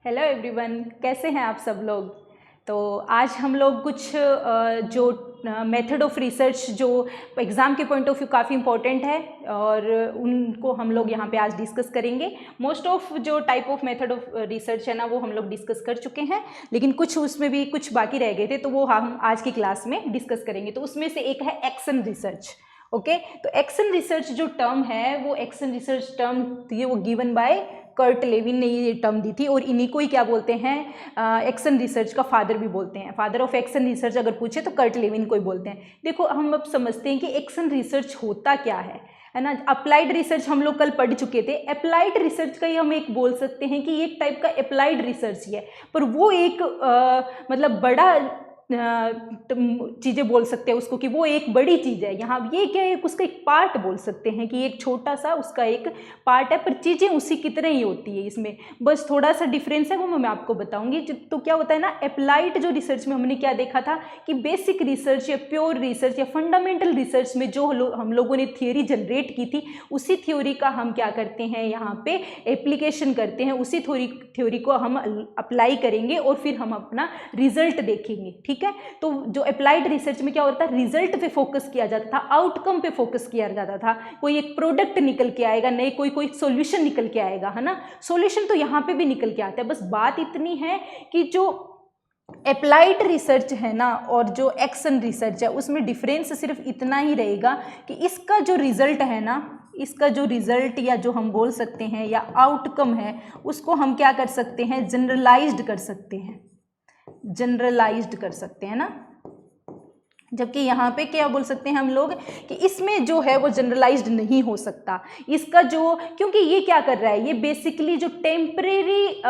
Hello everyone, कैसे हैं आप सब लोग। तो आज हम लोग कुछ जो मेथड ऑफ रिसर्च जो एग्ज़ाम के पॉइंट ऑफ व्यू काफ़ी इंपॉर्टेंट है और उनको हम लोग यहाँ पे आज डिस्कस करेंगे। मोस्ट ऑफ जो type of method of research है ना वो हम लोग डिस्कस कर चुके हैं, लेकिन कुछ उसमें भी कुछ बाकी रह गए थे, तो वो हम आज की क्लास में डिस्कस करेंगे। तो उसमें से एक है एक्शन रिसर्च। ओके, तो एक्शन रिसर्च जो टर्म है वो एक्शन रिसर्च टर्म थी, वो गिवन बाय कर्ट लेविन ने ये टर्म दी थी, और इन्हीं को ही क्या बोलते हैं, एक्शन रिसर्च का फादर भी बोलते हैं। फादर ऑफ एक्शन रिसर्च अगर पूछे तो कर्ट लेविन को ही बोलते हैं। देखो, हम अब समझते हैं कि एक्शन रिसर्च होता क्या है ना। अप्लाइड रिसर्च हम लोग कल पढ़ चुके थे। अप्लाइड रिसर्च का ही हम एक बोल सकते हैं कि एक टाइप का अप्लाइड रिसर्च ही है, पर वो एक मतलब बड़ा चीज़ें बोल सकते हैं उसको कि वो एक बड़ी चीज़ है। यहाँ ये क्या है, उसका एक पार्ट बोल सकते हैं कि एक छोटा सा उसका एक पार्ट है, पर चीज़ें उसी की तरह ही होती है। इसमें बस थोड़ा सा डिफरेंस है, वो मैं आपको बताऊंगी। तो क्या होता है ना, अप्लाइड जो रिसर्च में हमने क्या देखा था कि बेसिक रिसर्च या प्योर रिसर्च या फंडामेंटल रिसर्च में जो हम लोगों ने थियोरी जनरेट की थी, उसी थ्योरी का हम क्या करते हैं, यहाँ पे एप्लीकेशन करते हैं। उसी थ्योरी को हम अप्लाई करेंगे और फिर हम अपना रिजल्ट देखेंगे। ठीक है, तो जो अप्लाइड रिसर्च में क्या होता है, रिजल्ट पे फोकस किया जाता था, आउटकम पे फोकस किया जाता था। कोई एक प्रोडक्ट निकल के आएगा, नहीं कोई सॉल्यूशन निकल के आएगा, है ना। सॉल्यूशन तो यहाँ पे भी निकल के आता है। बस बात इतनी है कि जो अप्लाइड रिसर्च है ना और जो एक्शन रिसर्च है, उसमें डिफरेंस सिर्फ इतना ही रहेगा कि इसका जो रिजल्ट है ना, इसका जो रिजल्ट या जो हम बोल सकते हैं या आउटकम है, उसको हम क्या कर सकते हैं, जनरलाइज्ड कर सकते हैं, जनरलाइज्ड कर सकते हैं ना। जबकि यहाँ पे क्या बोल सकते हैं हम लोग कि इसमें जो है वो जनरलाइज्ड नहीं हो सकता। इसका जो, क्योंकि ये क्या कर रहा है, ये बेसिकली जो टेम्परेरी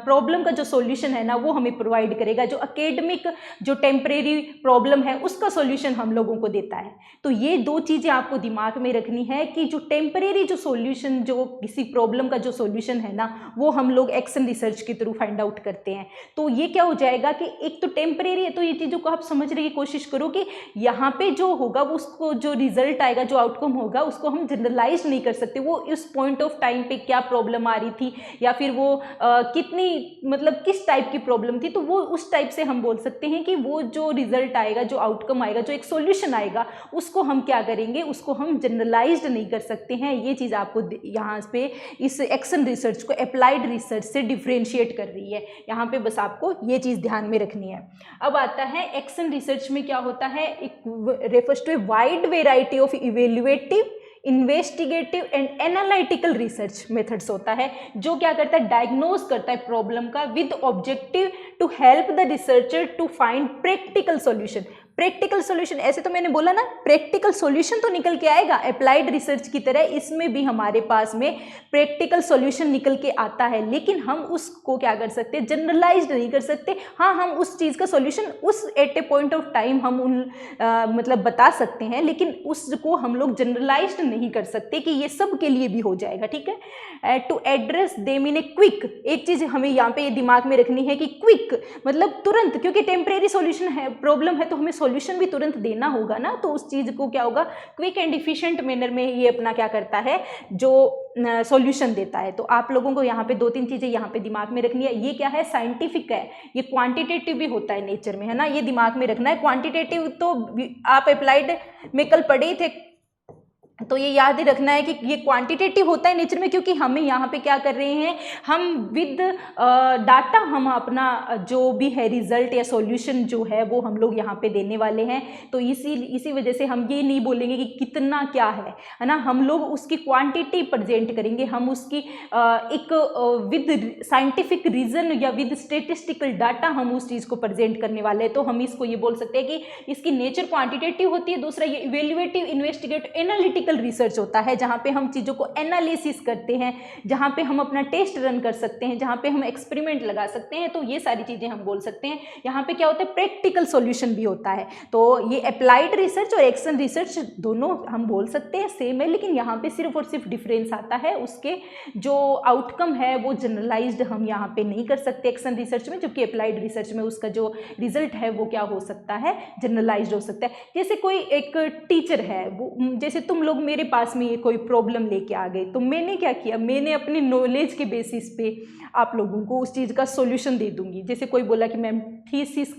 प्रॉब्लम का जो सॉल्यूशन है ना वो हमें प्रोवाइड करेगा। जो एकेडमिक जो टेम्परेरी प्रॉब्लम है उसका सॉल्यूशन हम लोगों को देता है। तो ये दो चीज़ें आपको दिमाग में रखनी है कि जो टेम्परेरी जो सॉल्यूशन, जो किसी प्रॉब्लम का जो सॉल्यूशन है ना, वो हम लोग एक्शन रिसर्च के थ्रू फाइंड आउट करते हैं। तो ये क्या हो जाएगा कि एक तो टेम्परेरी है, तो ये चीज़ों को आप समझने की कोशिश करो कि यहाँ पे जो होगा वो, उसको जो रिजल्ट आएगा, जो आउटकम होगा, उसको हम जनरलाइज नहीं कर सकते। वो इस पॉइंट ऑफ टाइम पे क्या प्रॉब्लम आ रही थी या फिर वो कितनी, मतलब किस टाइप की प्रॉब्लम थी, तो वो उस टाइप से हम बोल सकते हैं कि वो जो रिजल्ट आएगा, जो आउटकम आएगा, जो एक सॉल्यूशन आएगा, उसको हम क्या करेंगे, उसको हम जनरलाइज्ड नहीं कर सकते हैं। ये चीज़ आपको यहाँ पे इस एक्शन रिसर्च को अप्लाइड रिसर्च से डिफ्रेंशिएट कर रही है। यहाँ पे बस आपको ये चीज़ ध्यान में रखनी है। अब आता है एक्शन रिसर्च में क्या होता है, एक refers to a wide variety of evaluative, investigative and analytical research methods होता है, जो क्या करता है, डायग्नोज करता है प्रॉब्लम का with objective to help the researcher to find practical solution. Practical solution, ऐसे तो मैंने बोला ना, प्रैक्टिकल सॉल्यूशन तो निकल के आएगा। अप्लाइड रिसर्च की तरह इसमें भी हमारे पास में प्रैक्टिकल सॉल्यूशन निकल के आता है, लेकिन हम उसको क्या कर सकते हैं, जनरलाइज्ड नहीं कर सकते। हाँ, हम उस चीज़ का सॉल्यूशन उस at a point of time हम मतलब बता सकते हैं, लेकिन उसको हम लोग जनरलाइज्ड नहीं कर सकते कि ये सब के लिए भी हो जाएगा। ठीक है, to address them in a quick. एक चीज़ हमें यहाँ पे ये दिमाग में रखनी है कि क्विक मतलब तुरंत, क्योंकि टेम्परेरी सॉल्यूशन है, प्रॉब्लम है, तो हमें सॉल्यूशन भी तुरंत देना होगा ना। तो उस चीज़ को क्या होगा, क्विक एंड इफिशिएंट मैनर में ये अपना क्या करता है, जो सॉल्यूशन देता है। तो आप लोगों को यहाँ पे दो तीन चीज़ें यहाँ पे दिमाग में रखनी है। ये क्या है, साइंटिफिक है, ये क्वांटिटेटिव भी होता है नेचर में, है ना, ये दिमाग में रखना है। क्वांटिटेटिव तो आप अप्लाइड में कल पढ़े ही थे, तो ये याद ही रखना है कि ये क्वांटिटेटिव होता है नेचर में, क्योंकि हमें यहाँ पे क्या कर रहे हैं, हम विद डाटा हम अपना जो भी है रिजल्ट या सॉल्यूशन जो है वो हम लोग यहाँ पे देने वाले हैं। तो इसी वजह से हम ये नहीं बोलेंगे कि कितना क्या है ना, हम लोग उसकी क्वांटिटी प्रेजेंट करेंगे। हम उसकी एक विद साइंटिफिक रीजन या विद स्टेटिस्टिकल डाटा हम उस चीज़ को प्रेजेंट करने वाले हैं। तो हम इसको ये बोल सकते हैं कि इसकी नेचर क्वांटिटेटिव होती है। दूसरा, ये इवेल्युएटिव, इन्वेस्टिगेटिव, एनालिटिकल रिसर्च होता है, जहां पे हम चीजों को एनालिसिस करते हैं, जहां पे हम अपना टेस्ट रन कर सकते हैं, जहां पे हम एक्सपेरिमेंट लगा सकते हैं। तो ये सारी चीजें हम बोल सकते हैं। यहाँ पे क्या होता है, प्रैक्टिकल सॉल्यूशन भी होता है। तो ये अप्लाइड रिसर्च और एक्शन रिसर्च दोनों हम बोल सकते हैं सेम है, लेकिन यहाँ पे सिर्फ और सिर्फ डिफरेंस आता है, उसके जो आउटकम है वो जनरलाइज्ड हम यहाँ पे नहीं कर सकते एक्शन रिसर्च में, जबकि अप्लाइड रिसर्च में उसका जो रिजल्ट है वो क्या हो सकता है, जनरलाइज्ड हो सकता है। जैसे कोई एक टीचर है, वो जैसे तुम लोग लोग मेरे पास में ये कोई प्रॉब्लम लेके आ गए, तो मैंने क्या किया, मैंने अपनी नॉलेज के बेसिस पे आप लोगों को उस चीज़ का सॉल्यूशन दे दूंगी। जैसे कोई बोला कि मैम थीसिस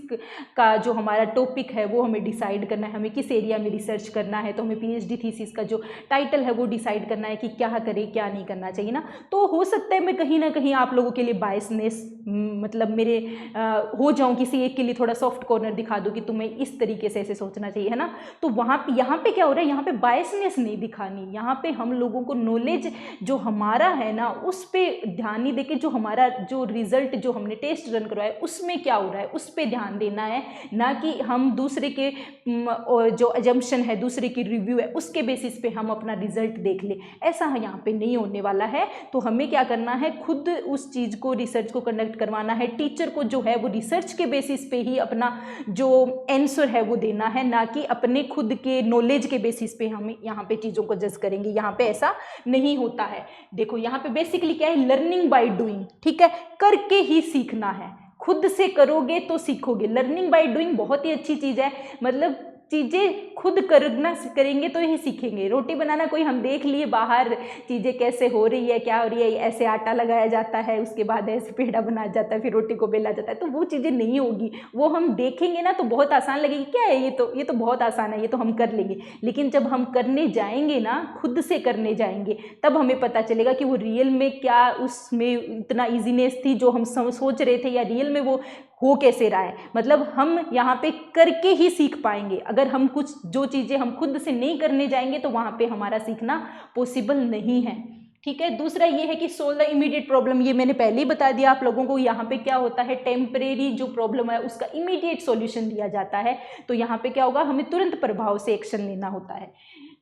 का जो हमारा टॉपिक है वो हमें डिसाइड करना है, हमें किस एरिया में रिसर्च करना है, तो हमें पीएचडी थीसिस का जो टाइटल है वो डिसाइड करना है कि क्या करें क्या नहीं करना चाहिए ना। तो हो सकता है मैं कहीं ना कहीं आप लोगों के लिए बायसनेस मतलब मेरे हो जाऊं, किसी एक के लिए थोड़ा सॉफ्ट कॉर्नर दिखा दूं कि तुम्हें इस तरीके से ऐसे सोचना चाहिए, है ना। तो यहाँ पे क्या हो रहा है, यहाँ पे बायसनेस नहीं दिखानी, यहाँ पे हम लोगों को नॉलेज जो हमारा है ना उस पर ध्यान नहीं देके जो हमारा जो रिजल्ट जो हमने टेस्ट रन करवाया उसमें क्या हो रहा है उस पर ध्यान देना है, ना कि हम दूसरे के जो अजम्पशन है, दूसरे की रिव्यू है उसके बेसिस पे हम अपना रिजल्ट देख ले। ऐसा यहाँ पे नहीं होने वाला है। तो हमें क्या करना है, खुद उस चीज़ को रिसर्च को कंडक्ट करवाना है। टीचर को जो है वो रिसर्च के बेसिस पे ही अपना जो आंसर है वो देना है, ना कि अपने खुद के नॉलेज के बेसिस पे हम यहाँ पे चीज़ों को जज करेंगे। यहाँ पे ऐसा नहीं होता है। देखो यहाँ पे बेसिकली क्या है, लर्निंग बाय डूइंग, ठीक है, करके ही सीखना है। खुद से करोगे तो सीखोगे। लर्निंग बाय डूइंग बहुत ही अच्छी चीज़ है, मतलब चीज़ें खुद करना करेंगे तो ही सीखेंगे। रोटी बनाना कोई हम देख लिए बाहर चीज़ें कैसे हो रही है क्या हो रही है, ऐसे आटा लगाया जाता है, उसके बाद ऐसे पेड़ा बनाया जाता है, फिर रोटी को बेला जाता है, तो वो चीज़ें नहीं होगी। वो हम देखेंगे ना तो बहुत आसान लगेगी, क्या है ये तो बहुत आसान है, ये तो हम कर लेंगे। लेकिन जब हम करने जाएंगे ना, खुद से करने जाएंगे, तब हमें पता चलेगा कि वो रियल में क्या उसमें इतना ईजीनेस थी जो हम सोच रहे थे, या रियल में वो हो कैसे रहा है। मतलब हम यहाँ पे करके ही सीख पाएंगे। अगर हम कुछ जो चीज़ें हम खुद से नहीं करने जाएंगे तो वहाँ पे हमारा सीखना पॉसिबल नहीं है, ठीक है। दूसरा ये है कि सोल्व द इमीडिएट प्रॉब्लम, ये मैंने पहले ही बता दिया आप लोगों को। यहाँ पे क्या होता है, टेम्परेरी जो प्रॉब्लम है उसका इमीडिएट सॉल्यूशन दिया जाता है। तो यहाँ पे क्या होगा, हमें तुरंत प्रभाव से एक्शन लेना होता है।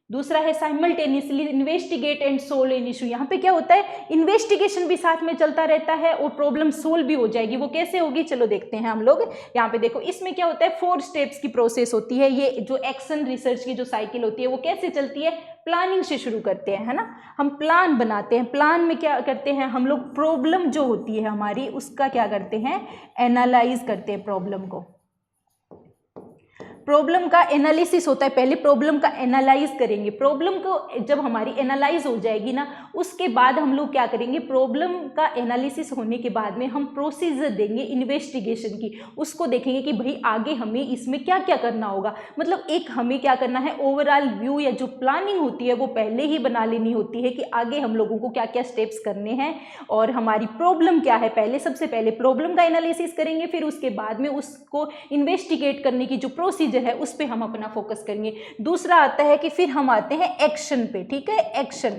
दूसरा है simultaneously investigate and solve an issue. यहाँ पे क्या होता है, इन्वेस्टिगेशन भी साथ में चलता रहता है और प्रॉब्लम सोल्व भी हो जाएगी। वो कैसे होगी, चलो देखते हैं हम लोग। यहाँ पे देखो, इसमें क्या होता है, 4 स्टेप्स की प्रोसेस होती है। ये जो एक्शन रिसर्च की जो साइकिल होती है वो कैसे चलती है, प्लानिंग से शुरू करते हैं, है ना। हम प्लान बनाते हैं। प्लान में क्या करते हैं हम लोग, प्रॉब्लम जो होती है हमारी उसका क्या करते हैं, एनालाइज करते हैं प्रॉब्लम को। प्रॉब्लम का एनालिसिस होता है, पहले प्रॉब्लम का एनालाइज करेंगे। प्रॉब्लम को जब हमारी एनालाइज हो जाएगी ना, उसके बाद हम लोग क्या करेंगे, प्रॉब्लम का एनालिसिस होने के बाद में हम प्रोसीजर देंगे इन्वेस्टिगेशन की। उसको देखेंगे कि भाई आगे हमें इसमें क्या क्या करना होगा। मतलब एक हमें क्या करना है, ओवरऑल व्यू या जो प्लानिंग होती है वो पहले ही बना लेनी होती है कि आगे हम लोगों को क्या क्या स्टेप्स करने हैं और हमारी प्रॉब्लम क्या है। पहले सबसे पहले प्रॉब्लम का एनालिसिस करेंगे, फिर उसके बाद में उसको इन्वेस्टिगेट करने की जो प्रोसीजर है उस पे हम अपना फोकस करेंगे। दूसरा आता है कि फिर हम आते हैं एक्शन पे, ठीक है, एक्शन।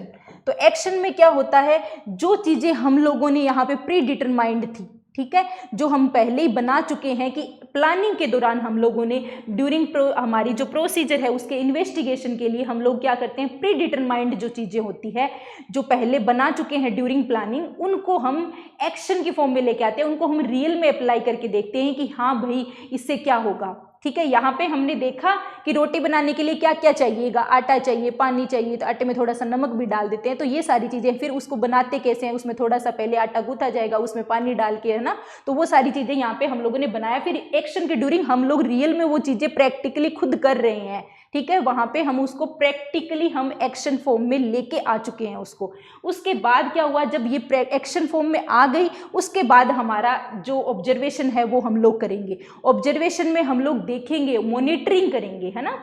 तो एक्शन में क्या होता है, जो चीजें हम लोगों ने यहाँ पे प्री डिटरमाइंड थी, ठीक है, जो हम पहले ही बना चुके हैं कि प्लानिंग के दौरान हम लोगों ने ड्यूरिंग हमारी जो प्रोसीजर है उसके इन्वेस्टिगेशन के लिए हम लोग क्या करते हैं, प्री डिटरमाइंड जो चीज़ें होती है जो पहले बना चुके हैं ड्यूरिंग प्लानिंग, उनको हम एक्शन की फॉर्म में लेके आते हैं। उनको हम रियल में अप्लाई करके देखते हैं कि हाँ भाई इससे क्या होगा, ठीक है। यहाँ पे हमने देखा कि रोटी बनाने के लिए क्या क्या चाहिएगा, आटा चाहिए, पानी चाहिए, तो आटे में थोड़ा सा नमक भी डाल देते हैं। तो ये सारी चीज़ें, फिर उसको बनाते कैसे हैं, उसमें थोड़ा सा पहले आटा गूंथा जाएगा, उसमें पानी डाल के, है ना। तो वो सारी चीज़ें यहाँ पे हम लोगों ने बनाया। फिर एक्शन के ड्यूरिंग हम लोग रियल में वो चीज़ें प्रैक्टिकली खुद कर रहे हैं, ठीक है। वहाँ पे हम उसको प्रैक्टिकली हम एक्शन फॉर्म में लेके आ चुके हैं उसको। उसके बाद क्या हुआ, जब ये एक्शन फॉर्म में आ गई, उसके बाद हमारा जो ऑब्जर्वेशन है वो हम लोग करेंगे। ऑब्जर्वेशन में हम लोग देखेंगे, मॉनिटरिंग करेंगे, है ना।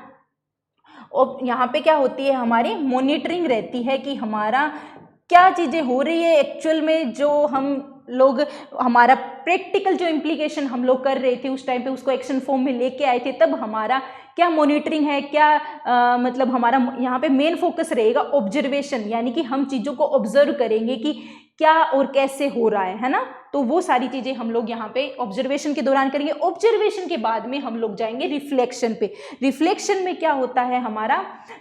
और यहाँ पे क्या होती है, हमारी मॉनिटरिंग रहती है कि हमारा क्या चीज़ें हो रही है एक्चुअल में, जो हम लोग हमारा प्रैक्टिकल जो इम्प्लीकेशन हम लोग कर रहे थे उस टाइम पे उसको एक्शन फॉर्म में लेके आए थे, तब हमारा क्या मॉनिटरिंग है, क्या मतलब हमारा यहाँ पे मेन फोकस रहेगा ऑब्जर्वेशन, यानी कि हम चीज़ों को ऑब्जर्व करेंगे कि क्या और कैसे हो रहा है ना। तो वो सारी चीज़ें हम लोग यहाँ पे ऑब्जर्वेशन के दौरान करेंगे। ऑब्जर्वेशन के बाद में हम लोग जाएंगे रिफ्लेक्शन पे। रिफ्लेक्शन में क्या होता है हमारा,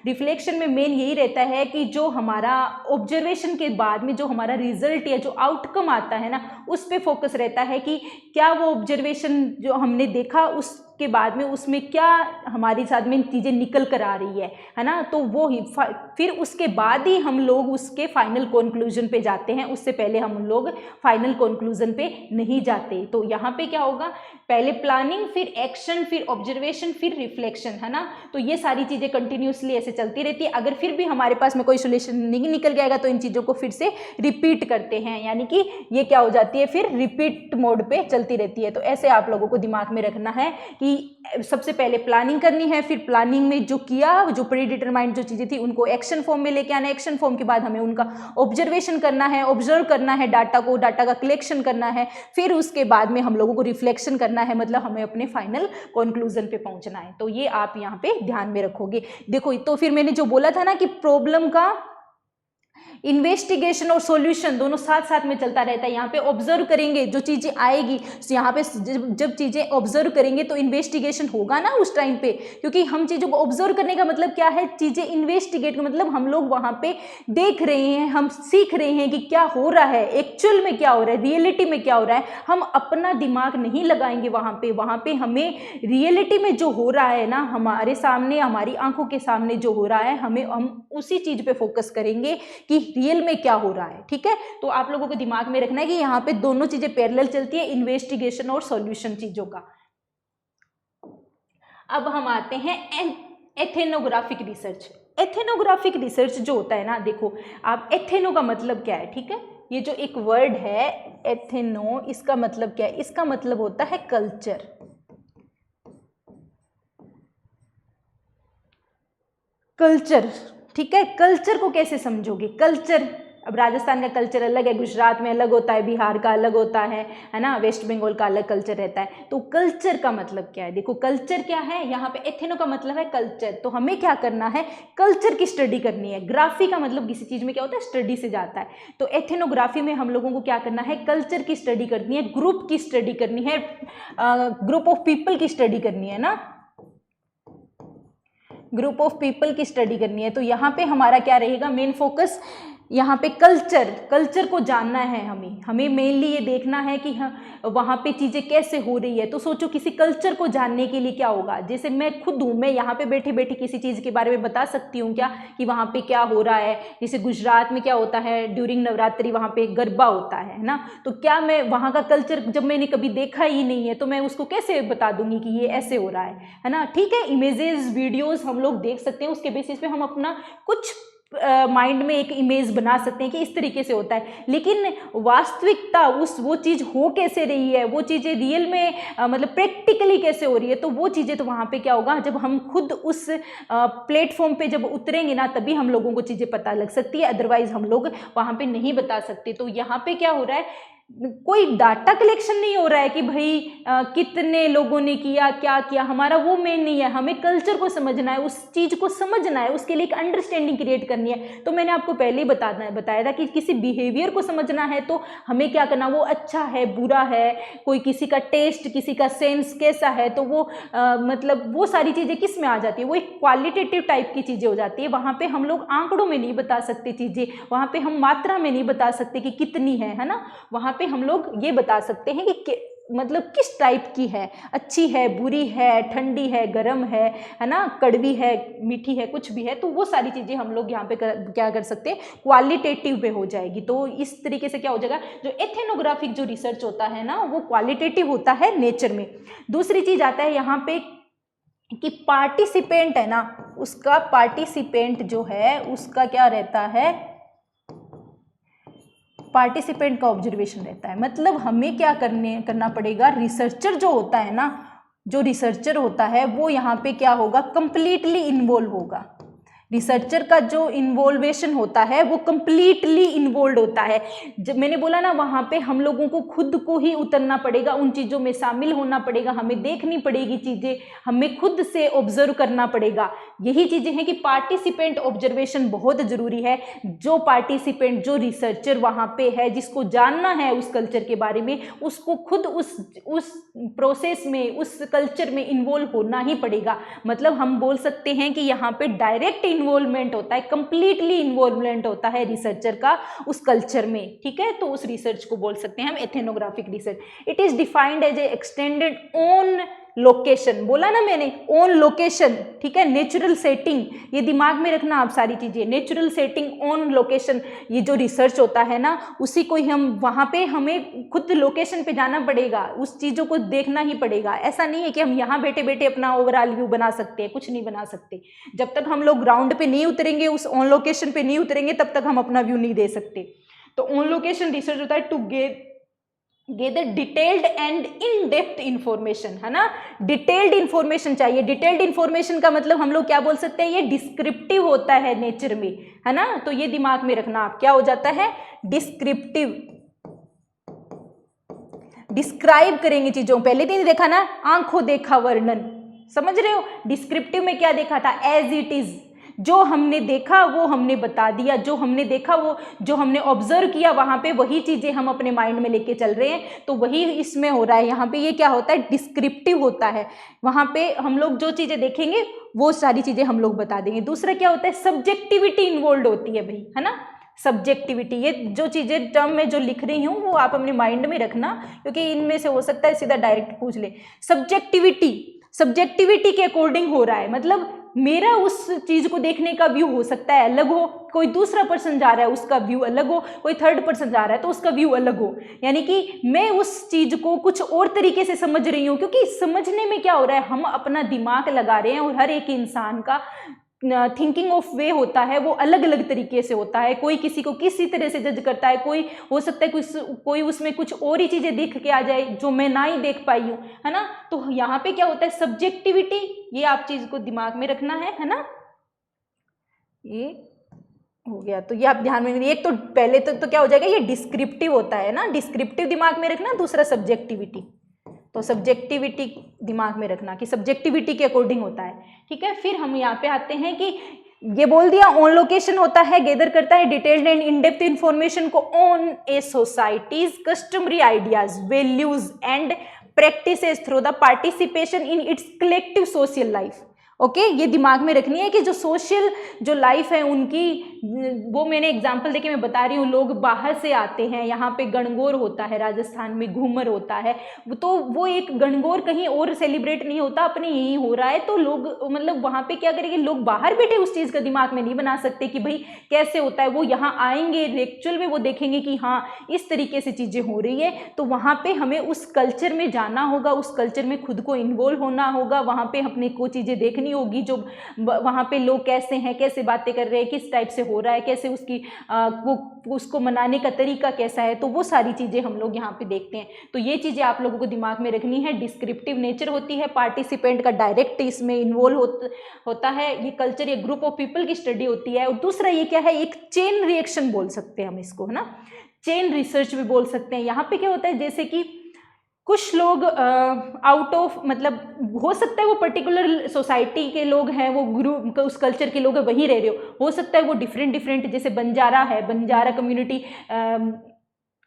रिफ्लेक्शन में मेन यही रहता है कि जो हमारा ऑब्जर्वेशन के बाद में जो हमारा रिजल्ट या जो आउटकम आता है ना, उस पे फोकस रहता है कि क्या वो ऑब्जर्वेशन जो हमने देखा उसके बाद में उसमें क्या हमारे साथ में चीज़ें निकल कर आ रही है ना, तो वो ही फिर उसके बाद ही हम लोग उसके फाइनल कंक्लूजन पे जाते हैं, उससे पहले हम लोग फाइनल कंक्लूजन पे नहीं जाते। तो यहाँ पे क्या होगा, पहले प्लानिंग, फिर एक्शन, फिर ऑब्जर्वेशन, फिर रिफ्लेक्शन, है ना। तो ये सारी चीज़ें कंटिन्यूसली ऐसे चलती रहती है। अगर फिर भी हमारे पास में कोई सोल्यूशन नहीं निकल जाएगा तो इन चीज़ों को फिर से रिपीट करते हैं, यानी कि ये क्या हो जाती है, फिर रिपीट मोड पे चलती रहती है। तो ऐसे आप लोगों को दिमाग में रखना है कि सबसे पहले प्लानिंग करनी है, फिर प्लानिंग में जो किया, जो प्री डिटरमाइंड जो चीज़ें थी उनको एक्शन फॉर्म में लेके आना है, एक्शन फॉर्म के बाद हमें उनका ऑब्जर्वेशन करना है, ऑब्जर्व करना है डाटा को, डाटा का कलेक्शन करना है, फिर उसके बाद में हम लोगों को रिफ्लेक्शन करना है, मतलब हमें अपने फाइनल कंक्लूजन पे पहुंचना है। तो ये आप यहाँ पे ध्यान में रखोगे। देखो, तो फिर मैंने जो बोला था ना कि प्रॉब्लम का इन्वेस्टिगेशन और सॉल्यूशन दोनों साथ साथ में चलता रहता है। यहाँ पे ऑब्जर्व करेंगे, जो चीज़ें आएगी यहाँ पे जब चीज़ें ऑब्जर्व करेंगे तो इन्वेस्टिगेशन होगा ना उस टाइम पे, क्योंकि हम चीज़ों को ऑब्जर्व करने का मतलब क्या है, चीज़ें इन्वेस्टिगेट, मतलब हम लोग वहाँ पे देख रहे हैं, हम सीख रहे हैं कि क्या हो रहा है, एक्चुअल में क्या हो रहा है, रियलिटी में क्या हो रहा है। हम अपना दिमाग नहीं लगाएंगे वहाँ पे हमें रियलिटी में जो हो रहा है ना, हमारे सामने, हमारी आंखों के सामने जो हो रहा है, हम उसी चीज़ पे फोकस करेंगे कि रियल में क्या हो रहा है। ठीक है, तो आप लोगों को दिमाग में रखना है कि यहाँ पे दोनों चीजें पैरेलल चलती है, इन्वेस्टिगेशन और सॉल्यूशन चीजों का। अब हम आते हैं एथेनोग्राफिक रिसर्च। एथेनोग्राफिक रिसर्च जो होता है ना, देखो आप, एथेनो का मतलब क्या है, ठीक है, ये जो एक वर्ड है एथेनो, इसका मतलब क्या है, इसका मतलब होता है कल्चर। कल्चर, ठीक है, कल्चर को कैसे समझोगे, कल्चर, अब राजस्थान का कल्चर अलग है, गुजरात में अलग होता है, बिहार का अलग होता है ना, वेस्ट बंगाल का अलग कल्चर रहता है। तो कल्चर का मतलब क्या है, देखो कल्चर क्या है, यहाँ पे एथेनो का मतलब है कल्चर। तो हमें क्या करना है, कल्चर की स्टडी करनी है। ग्राफी का मतलब किसी चीज में क्या होता है, स्टडी से जाता है। तो एथेनोग्राफी में हम लोगों को क्या करना है, कल्चर की स्टडी करनी है, ग्रुप की स्टडी करनी है, ग्रुप ऑफ पीपल की स्टडी करनी है ना, ग्रुप ऑफ पीपल की स्टडी करनी है। तो यहाँ पे हमारा क्या रहेगा, मेन फोकस यहाँ पे कल्चर को जानना है। हमें मेनली ये देखना है कि वहाँ पे चीज़ें कैसे हो रही है। तो सोचो किसी कल्चर को जानने के लिए क्या होगा, जैसे मैं खुद हूँ, मैं यहाँ पे बैठे बैठे किसी चीज़ के बारे में बता सकती हूँ क्या, कि वहाँ पे क्या हो रहा है। जैसे गुजरात में क्या होता है, ड्यूरिंग नवरात्रि वहाँ पे गरबा होता है ना, तो क्या मैं वहाँ का कल्चर जब मैंने कभी देखा ही नहीं है तो मैं उसको कैसे बता दूंगी कि ये ऐसे हो रहा है ना। ठीक है, इमेजेस, वीडियोस हम लोग देख सकते हैं, उसके बेसिस पे हम अपना कुछ माइंड में एक इमेज बना सकते हैं कि इस तरीके से होता है। लेकिन वास्तविकता, वो चीज़ हो कैसे रही है, वो चीज़ें रियल में मतलब प्रैक्टिकली कैसे हो रही है, तो वो चीज़ें तो वहाँ पे क्या होगा, जब हम खुद उस प्लेटफॉर्म पे जब उतरेंगे ना, तभी हम लोगों को चीज़ें पता लग सकती है, अदरवाइज हम लोग वहाँ पे नहीं बता सकते। तो यहाँ पे क्या हो रहा है, कोई डाटा कलेक्शन नहीं हो रहा है कि भाई कितने लोगों ने किया, क्या किया, हमारा वो मेन नहीं है। हमें कल्चर को समझना है, उस चीज़ को समझना है, उसके लिए एक अंडरस्टैंडिंग क्रिएट करनी है। तो मैंने आपको पहले ही बताया था कि किसी बिहेवियर को समझना है तो हमें क्या करना, वो अच्छा है, बुरा है, कोई किसी का टेस्ट, किसी का सेंस कैसा है, तो वो मतलब वो सारी चीज़ें किस में आ जाती है, वो एक क्वालिटेटिव टाइप की चीज़ें हो जाती है। वहाँ पे हम लोग आंकड़ों में नहीं बता सकते चीज़ें, वहाँ पे हम मात्रा में नहीं बता सकते कि कितनी है ना। वहाँ पे हम लोग ये बता सकते हैं कि मतलब किस टाइप की है, अच्छी है, बुरी है, ठंडी है, गर्म है ना, कड़वी है, मीठी है, कुछ भी है। तो वो सारी चीज़ें हम लोग यहाँ पे क्या कर सकते हैं, क्वालिटेटिव पे हो जाएगी। तो इस तरीके से क्या हो जाएगा, जो एथेनोग्राफिक जो रिसर्च होता है ना, वो क्वालिटेटिव होता है नेचर में। दूसरी चीज़ आता है यहाँ पे कि पार्टिसिपेंट है ना, उसका पार्टिसिपेंट जो है उसका क्या रहता है, पार्टिसिपेंट का ऑब्जर्वेशन रहता है। मतलब हमें क्या करना पड़ेगा, रिसर्चर जो होता है ना, जो रिसर्चर होता है वो यहाँ पे क्या होगा, कंप्लीटली इन्वॉल्व होगा। रिसर्चर का जो इन्वॉल्वेशन होता है वो कंप्लीटली इन्वॉल्व होता है। जब मैंने बोला ना, वहाँ पे हम लोगों को खुद को ही उतरना पड़ेगा, उन चीज़ों में शामिल होना पड़ेगा, हमें देखनी पड़ेगी चीज़ें, हमें खुद से ऑब्जर्व करना पड़ेगा। यही चीज़ें हैं कि पार्टिसिपेंट ऑब्जर्वेशन बहुत ज़रूरी है। जो पार्टिसिपेंट, जो रिसर्चर वहाँ पे है, जिसको जानना है उस कल्चर के बारे में, उसको खुद उस प्रोसेस में, उस कल्चर में इन्वॉल्व होना ही पड़ेगा। मतलब हम बोल सकते हैं कि यहाँ पे डायरेक्ट इन्वॉल्वमेंट होता है, कंप्लीटली इन्वॉल्वमेंट होता है रिसर्चर का उस कल्चर में। ठीक है, तो उस रिसर्च को बोल सकते हैं हम ethnographic research. It is defined as a extended on location, बोला ना मैंने, ऑन लोकेशन, ठीक है, नेचुरल सेटिंग, ये दिमाग में रखना आप सारी चीजें, नेचुरल सेटिंग ऑन लोकेशन, ये जो रिसर्च होता है ना उसी को ही हम वहाँ पे हमें खुद लोकेशन पे जाना पड़ेगा, उस चीज़ों को देखना ही पड़ेगा। ऐसा नहीं है कि हम यहाँ बैठे बैठे अपना ओवरऑल व्यू बना सकते हैं, कुछ नहीं बना सकते। जब तक हम लोग ग्राउंड पे नहीं उतरेंगे, उस ऑन लोकेशन पे नहीं उतरेंगे, तब तक हम अपना व्यू नहीं दे सकते। तो ऑन लोकेशन रिसर्च होता है to gather detailed and in depth information, है ना, डिटेल्ड इंफॉर्मेशन चाहिए। डिटेल्ड इंफॉर्मेशन का मतलब हम लोग क्या बोल सकते हैं, ये डिस्क्रिप्टिव होता है नेचर में, है ना, तो ये दिमाग में रखना आप, क्या हो जाता है, डिस्क्रिप्टिव, डिस्क्राइब करेंगे चीजों, पहले दिन देखा ना, आंखों देखा वर्णन, समझ रहे हो, डिस्क्रिप्टिव में क्या देखा था, एज इट इज, जो हमने देखा वो हमने बता दिया, जो हमने देखा वो जो हमने ऑब्जर्व किया वहां पे वही चीजें हम अपने माइंड में लेके चल रहे हैं, तो वही इसमें हो रहा है। यहाँ पे ये क्या होता है, डिस्क्रिप्टिव होता है, वहां पे हम लोग जो चीजें देखेंगे वो सारी चीजें हम लोग बता देंगे। दूसरा क्या होता है, सब्जेक्टिविटी इन्वॉल्व होती है भाई, है ना, सब्जेक्टिविटी, ये जो चीजें टर्म में जो लिख रही हूँ वो आप अपने माइंड में रखना, क्योंकि इनमें से हो सकता है सीधा डायरेक्ट पूछ ले। सब्जेक्टिविटी के अकॉर्डिंग हो रहा है, मतलब मेरा उस चीज को देखने का व्यू हो सकता है अलग हो, कोई दूसरा पर्सन जा रहा है उसका व्यू अलग हो, कोई थर्ड पर्सन जा रहा है तो उसका व्यू अलग हो, यानी कि मैं उस चीज को कुछ और तरीके से समझ रही हूँ। क्योंकि समझने में क्या हो रहा है, हम अपना दिमाग लगा रहे हैं और हर एक इंसान का थिंकिंग ऑफ वे होता है वो अलग अलग तरीके से होता है, कोई किसी को किसी तरह से जज करता है, कोई हो सकता है कोई उसमें कुछ और ही चीजें दिख के आ जाए जो मैं ना ही देख पाई हूँ, है ना। तो यहाँ पे क्या होता है, सब्जेक्टिविटी, ये आप चीज को दिमाग में रखना है ना। ये हो गया, तो ये आप ध्यान में, एक तो पहले तो क्या हो जाएगा, ये डिस्क्रिप्टिव होता है ना, डिस्क्रिप्टिव दिमाग में रखना, दूसरा सब्जेक्टिविटी, तो सब्जेक्टिविटी दिमाग में रखना कि सब्जेक्टिविटी के अकॉर्डिंग होता है, ठीक है। फिर हम यहाँ पे आते हैं कि ये बोल दिया ऑन लोकेशन होता है, गेदर करता है detailed and in depth information को on a societies customary ideas, values and practices through the participation in its collective social life. Okay, ये दिमाग में रखनी है कि जो सोशल जो लाइफ है उनकी, वो मैंने एग्जांपल देके मैं बता रही हूँ, लोग बाहर से आते हैं, यहाँ पे गणगौर होता है, राजस्थान में घूमर होता है, तो वो एक गणगौर कहीं और सेलिब्रेट नहीं होता, अपने यहीं हो रहा है, तो लोग मतलब वहाँ पे क्या करेंगे, लोग बाहर बैठे उस चीज़ का दिमाग में नहीं बना सकते कि भाई कैसे होता है, वो यहाँ आएंगे एक्चुअल में वो देखेंगे कि हाँ इस तरीके से चीज़ें हो रही है, तो वहाँ पे हमें उस कल्चर में जाना होगा, उस कल्चर में खुद को इन्वॉल्व होना होगा, वहाँ पे अपने को चीज़ें देखनी होगी, जो वहाँ पे लोग कैसे हैं, कैसे बातें कर रहे हैं, किस टाइप से हो रहा है, कैसे उसकी वो उसको मनाने का तरीका कैसा है, तो वो सारी चीज़ें हम लोग यहाँ पे देखते हैं। तो ये चीज़ें आप लोगों को दिमाग में रखनी है। डिस्क्रिप्टिव नेचर होती है, पार्टिसिपेंट का डायरेक्ट इसमें इन्वॉल्व होता है, ये कल्चर, ये ग्रुप ऑफ पीपल की स्टडी होती है। और दूसरा ये क्या है, एक चेन रिएक्शन बोल सकते हैं हम इसको, है ना, चेन रिसर्च भी बोल सकते हैं। यहाँ पे क्या होता है, जैसे कि कुछ लोग आउट ऑफ, मतलब हो सकता है वो पर्टिकुलर सोसाइटी के लोग हैं, वो ग्रुप उस कल्चर के लोग हैं, वहीं रह रहे हो सकता है वो डिफरेंट जैसे बंजारा है, बंजारा कम्युनिटी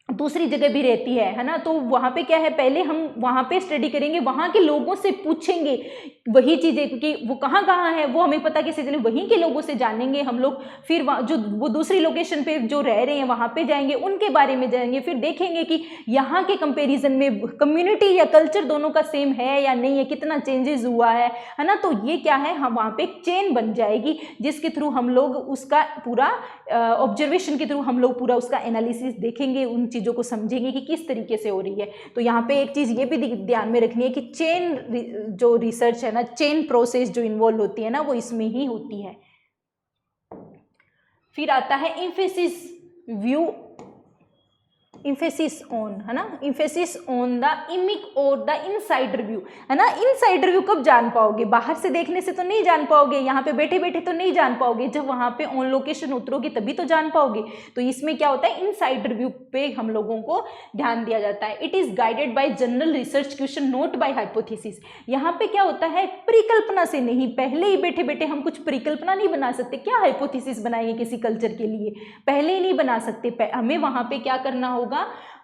दूसरी जगह भी रहती है ना, तो वहाँ पे क्या है, पहले हम वहाँ पे स्टडी करेंगे, वहाँ के लोगों से पूछेंगे वही चीज़ें, क्योंकि वो कहाँ है वो हमें पता कैसे चले, वहीं के लोगों से जानेंगे हम लोग। फिर जो वो दूसरी लोकेशन पे जो रह रहे हैं वहाँ पे जाएंगे, उनके बारे में जाएंगे, फिर देखेंगे कि यहाँ के कंपेरिजन में कम्युनिटी या कल्चर दोनों का सेम है या नहीं है, कितना चेंजेस हुआ है ना। तो ये क्या है, हम वहाँ पे एक चेन बन जाएगी जिसके थ्रू हम लोग उसका पूरा ऑब्जर्वेशन के थ्रू हम लोग पूरा उसका एनालिसिस देखेंगे, उन चीज़ों को समझेंगे कि किस तरीके से हो रही है। तो यहाँ पे एक चीज़ ये भी ध्यान में रखनी है कि चेन जो रिसर्च है ना, चेन प्रोसेस जो इन्वॉल्व होती है ना, वो इसमें ही होती है। फिर आता है एम्फेसिस व्यू, इम्फेसिस ऑन, है ना, इम्फेसिस ऑन द इमिक और द इनसाइडर व्यू, है ना। इनसाइडर व्यू कब जान पाओगे, बाहर से देखने से तो नहीं जान पाओगे, यहाँ पे बैठे बैठे तो नहीं जान पाओगे, जब वहाँ पे ऑन लोकेशन उतरोगे तभी तो जान पाओगे। तो इसमें क्या होता है, इनसाइडर व्यू पे हम लोगों को ध्यान दिया जाता है। It is guided by general research question, not by hypothesis. यहाँ पे क्या होता है, परिकल्पना से नहीं, पहले ही बैठे बैठे हम कुछ परिकल्पना नहीं बना सकते। क्या हाइपोथेसिस बनाएंगे किसी कल्चर के लिए, पहले ही नहीं बना सकते, हमें वहाँ पे क्या करना होगा,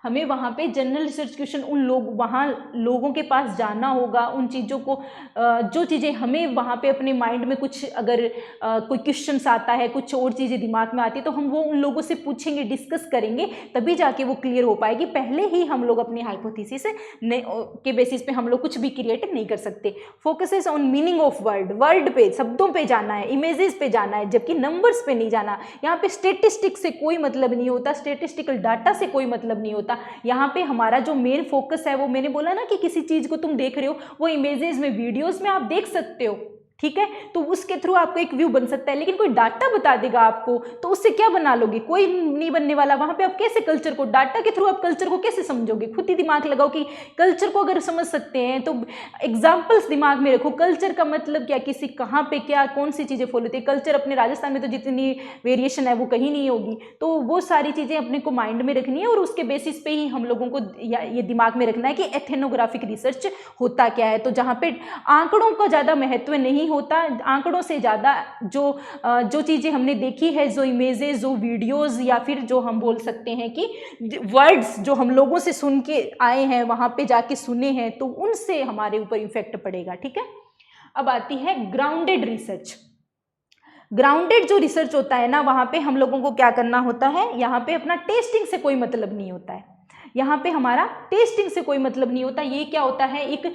हमें वहाँ पे जनरल रिसर्च क्वेश्चन उन वहाँ लोगों के पास जाना होगा, उन चीज़ों को जो चीज़ें हमें वहाँ पे अपने माइंड में कुछ अगर कोई क्वेश्चंस आता है, कुछ और चीज़ें दिमाग में आती है, तो हम वो उन लोगों से पूछेंगे, डिस्कस करेंगे, तभी जाके वो क्लियर हो पाएगी। पहले ही हम लोग अपनी हाइपोथेसिस के बेसिस पे हम लोग कुछ भी क्रिएट नहीं कर सकते। Focuses on meaning of word, word पे, शब्दों पे जाना है, इमेजेस पे जाना है, जबकि नंबर्स पे नहीं जाना। यहाँ पे स्टेटिस्टिक्स से कोई मतलब नहीं होता, स्टेटिस्टिकल डाटा से कोई मतलब नहीं होता। यहाँ पे हमारा जो मेन फोकस है, वो मैंने बोला ना कि किसी चीज़ को तुम देख रहे हो, वो इमेजेस में, वीडियोस में आप देख सकते हो, ठीक है, तो उसके थ्रू आपको एक व्यू बन सकता है। लेकिन कोई डाटा बता देगा आपको, तो उससे क्या बना लोगे? कोई नहीं बनने वाला। वहां पे आप कैसे कल्चर को, डाटा के थ्रू आप कल्चर को कैसे समझोगे? खुद ही दिमाग लगाओ कि कल्चर को अगर समझ सकते हैं तो एग्जाम्पल्स दिमाग में रखो। कल्चर का मतलब क्या, किसी कहाँ पे क्या कौन सी चीज़ें फॉलो होती है। कल्चर अपने राजस्थान में तो जितनी वेरिएशन है वो कहीं नहीं होगी, तो वो सारी चीज़ें अपने को माइंड में रखनी है, और उसके बेसिस पे ही हम लोगों को ये दिमाग में रखना है कि एथेनोग्राफिक रिसर्च होता क्या है। तो जहाँ पे आंकड़ों का ज़्यादा महत्व नहीं होता, आंकड़ों से ज़्यादा जो चीज़ें हमने देखी है, जो इमेजेस, जो वीडियोस, या फिर जो हम बोल सकते हैं कि वर्ड्स जो हम लोगों से सुन के आए हैं, वहाँ पे जाके सुने हैं, तो उनसे हमारे ऊपर इफेक्ट पड़ेगा, ठीक है। अब आती है ग्राउंडेड रिसर्च। ग्राउंडेड जो रिसर्च होता है ना, वहाँ पे हम लोगों को क्या करना होता है, यहाँ पे अपना टेस्टिंग से कोई मतलब नहीं होता है। यहाँ पे हमारा टेस्टिंग से कोई मतलब नहीं होता। ये क्या होता है, एक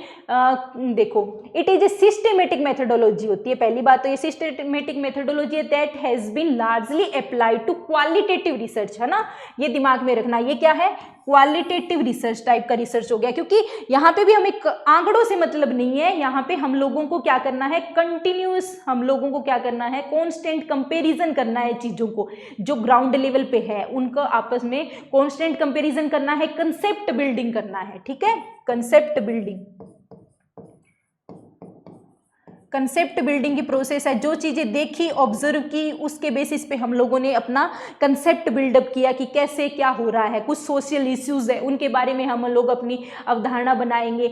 देखो, it is a systematic methodology होती है। पहली बात तो ये सिस्टमेटिक मेथोडोलॉजी है that has been largely applied to qualitative research, है ना, ये दिमाग में रखना। ये क्या है, क्वालिटेटिव रिसर्च टाइप का रिसर्च हो गया, क्योंकि यहाँ पे भी हमें आंकड़ों से मतलब नहीं है। यहाँ पे हम लोगों को क्या करना है, कंटिन्यूस, हम लोगों को क्या करना है, कॉन्स्टेंट कंपेरिजन करना है चीज़ों को जो ग्राउंड लेवल पे है, उनको आपस में कॉन्स्टेंट कंपेरिजन करना है, कंसेप्ट बिल्डिंग करना है, ठीक है, कंसेप्ट बिल्डिंग। कंसेप्ट बिल्डिंग की प्रोसेस है, जो चीज़ें देखी, ऑब्जर्व की, उसके बेसिस पे हम लोगों ने अपना कंसेप्ट बिल्डअप किया कि कैसे क्या हो रहा है। कुछ सोशल इश्यूज है, उनके बारे में हम लोग अपनी अवधारणा बनाएंगे।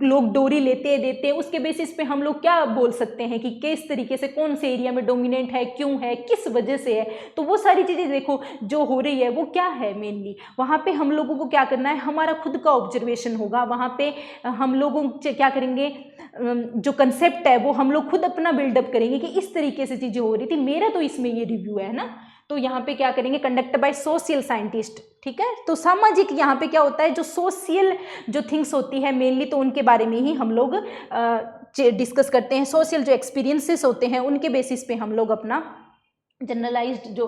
लोग डोरी लेते देते, उसके बेसिस पे हम लोग क्या बोल सकते हैं कि किस तरीके से, कौन से एरिया में डोमिनेंट है, क्यों है, किस वजह से है। तो वो सारी चीज़ें देखो जो हो रही है, वो क्या है मेनली वहाँ पे हम लोगों को क्या करना है, हमारा खुद का ऑब्जर्वेशन होगा। वहाँ पे हम लोगों क्या करेंगे, जो कंसेप्ट है वो हम लोग खुद अपना बिल्डअप करेंगे कि इस तरीके से चीजें हो रही थी। मेरा तो इसमें ये रिव्यू है ना, तो यहाँ पे क्या करेंगे, कंडक्ट बाय सोशल साइंटिस्ट, ठीक है। तो सामाजिक यहाँ पे क्या होता है, जो सोशल जो थिंग्स होती है मेनली, तो उनके बारे में ही हम लोग डिस्कस करते हैं। सोशल जो एक्सपीरियंसेस होते हैं उनके बेसिस पे हम लोग अपना जनरलाइज्ड जो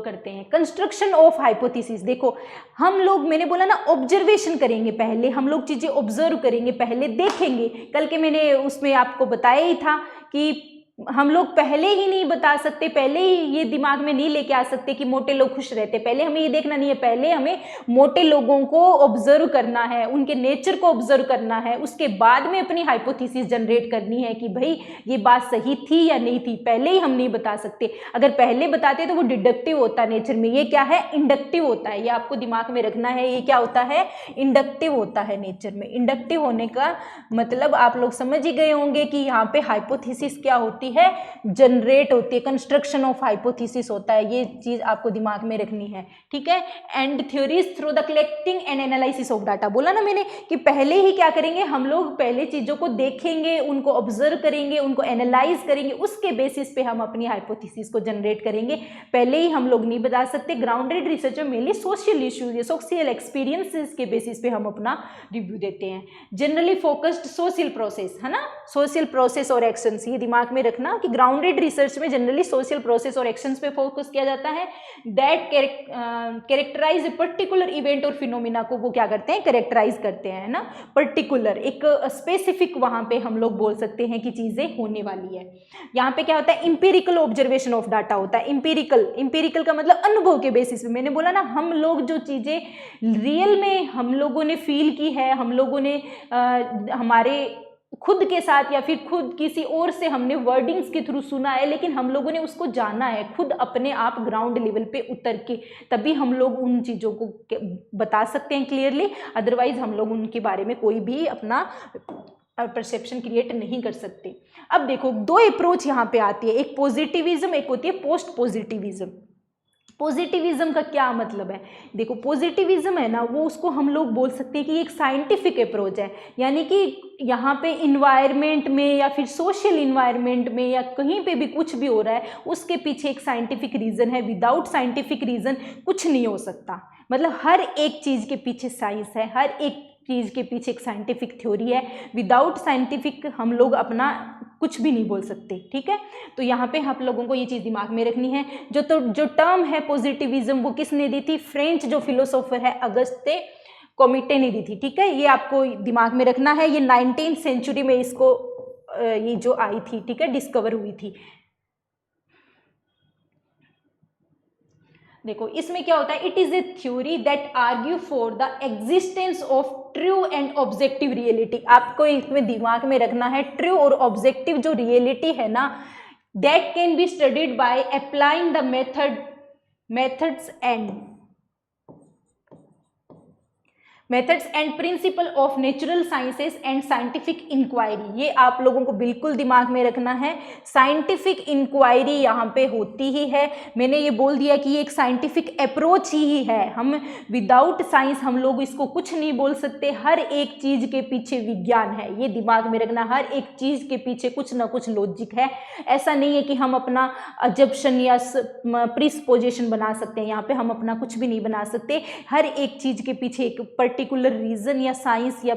करते हैं। कंस्ट्रक्शन ऑफ हाइपोथेसिस, देखो हम लोग, मैंने बोला ना, ऑब्जर्वेशन करेंगे, पहले हम लोग चीजें ऑब्जर्व करेंगे, पहले देखेंगे। कल के मैंने उसमें आपको बताया ही था कि हम लोग पहले ही नहीं बता सकते, पहले ही ये दिमाग में नहीं लेके आ सकते कि मोटे लोग खुश रहते। पहले हमें ये देखना नहीं है, पहले हमें मोटे लोगों को ऑब्जर्व करना है, उनके नेचर को ऑब्जर्व करना है, उसके बाद में अपनी हाइपोथेसिस जनरेट करनी है कि भाई ये बात सही थी या नहीं थी। पहले ही हम नहीं बता सकते। अगर पहले बताते तो वो डिडक्टिव होता है नेचर में, ये क्या है, इंडक्टिव होता है। ये आपको दिमाग में रखना है, ये क्या होता है, इंडक्टिव होता है नेचर में। इंडक्टिव होने का मतलब आप लोग समझ ही गए होंगे कि यहाँ पे हाइपोथेसिस क्या होती है, जनरेट होती है, कंस्ट्रक्शन ऑफ हाइपोथेसिस होता है। ये चीज आपको दिमाग में रखनी है, ठीक है। And theories through the collecting and analysis of data, बोला ना मैंने कि पहले ही क्या करेंगे, हम लोग पहले चीजों को देखेंगे, उनको ऑब्जर्व करेंगे, उनको एनालाइज करेंगे, उसके बेसिस पे हम अपनी हाइपोथेसिस को जनरेट करेंगे। पहले ही हम लोग नहीं बता सकते। ग्राउंडेड रिसर्च में mainly social issues, social experiences के बेसिस पे हम अपना रिव्यू देते हैं। जनरली फोकस्ड सोशल प्रोसेस, है ना, सोशल प्रोसेस और एक्शंस, ये दिमाग में रखना कि ग्राउंडेड रिसर्च में जनरली सोशल प्रोसेस और एक्शंस पे फोकस किया जाता है। That characterize a particular event और फिनोमिना को वो क्या करते हैं, कैरेक्टराइज करते हैं, ना, पर्टिकुलर, एक स्पेसिफिक वहां पे हम लोग बोल सकते हैं कि चीजें होने वाली है। यहाँ पे क्या होता है, इंपेरिकल ऑब्जर्वेशन ऑफ डाटा होता है। इंपेरिकल का मतलब अनुभव के बेसिस पे। मैंने बोला ना, हम लोग जो चीजें रियल में हम लोगों ने फील की है, हम लोगों ने हमारे खुद के साथ या फिर खुद किसी और से हमने वर्डिंग्स के थ्रू सुना है, लेकिन हम लोगों ने उसको जाना है खुद अपने आप ग्राउंड लेवल पे उतर के, तभी हम लोग उन चीज़ों को बता सकते हैं क्लियरली। अदरवाइज हम लोग उनके बारे में कोई भी अपना परसेप्शन क्रिएट नहीं कर सकते। अब देखो, दो अप्रोच यहाँ पे आती है, एक पॉजिटिविज्म, एक होती है पोस्ट पॉजिटिविज्म। पॉजिटिविज्म का क्या मतलब है? देखो पॉजिटिविज्म है ना, वो उसको हम लोग बोल सकते हैं कि एक साइंटिफिक अप्रोच है, यानी कि यहाँ पे इन्वायरमेंट में या फिर सोशल इन्वायरमेंट में या कहीं पे भी कुछ भी हो रहा है उसके पीछे एक साइंटिफिक रीज़न है। विदाउट साइंटिफिक रीज़न कुछ नहीं हो सकता। मतलब हर एक चीज़ के पीछे साइंस है, हर एक चीज़ के पीछे एक साइंटिफिक थ्योरी है। विदाउट साइंटिफिक हम लोग अपना कुछ भी नहीं बोल सकते, ठीक है। तो यहाँ पे आप लोगों को ये चीज़ दिमाग में रखनी है। जो टर्म है पॉजिटिविज्म वो किसने दी थी? फ्रेंच जो फिलोसोफर है अगस्ते कॉमिटे ने दी थी, ठीक है। ये आपको दिमाग में रखना है। ये 19th सेंचुरी में इसको ये जो आई थी, ठीक है, डिस्कवर हुई थी। देखो इसमें क्या होता है, it is A theory that argue for the existence of true and objective reality. आपको इसमें दिमाग में रखना है ट्रू और ऑब्जेक्टिव जो रियलिटी है ना, that can be studied by applying the methods and principle of natural sciences and scientific inquiry. ये आप लोगों को बिल्कुल दिमाग में रखना है। साइंटिफिक इंक्वायरी यहाँ पे होती ही है। मैंने ये बोल दिया कि ये एक साइंटिफिक अप्रोच ही है। हम विदाउट साइंस हम लोग इसको कुछ नहीं बोल सकते। हर एक चीज़ के पीछे विज्ञान है, ये दिमाग में रखना। हर एक चीज़ के पीछे कुछ ना कुछ लॉजिक है। ऐसा नहीं है कि हम अपना अजम्पशन या प्रिसपोजिशन बना सकते हैं। यहाँ पे हम अपना कुछ भी नहीं बना सकते। हर एक चीज़ के पीछे एक पर्टिकुलर रीजन या साइंस या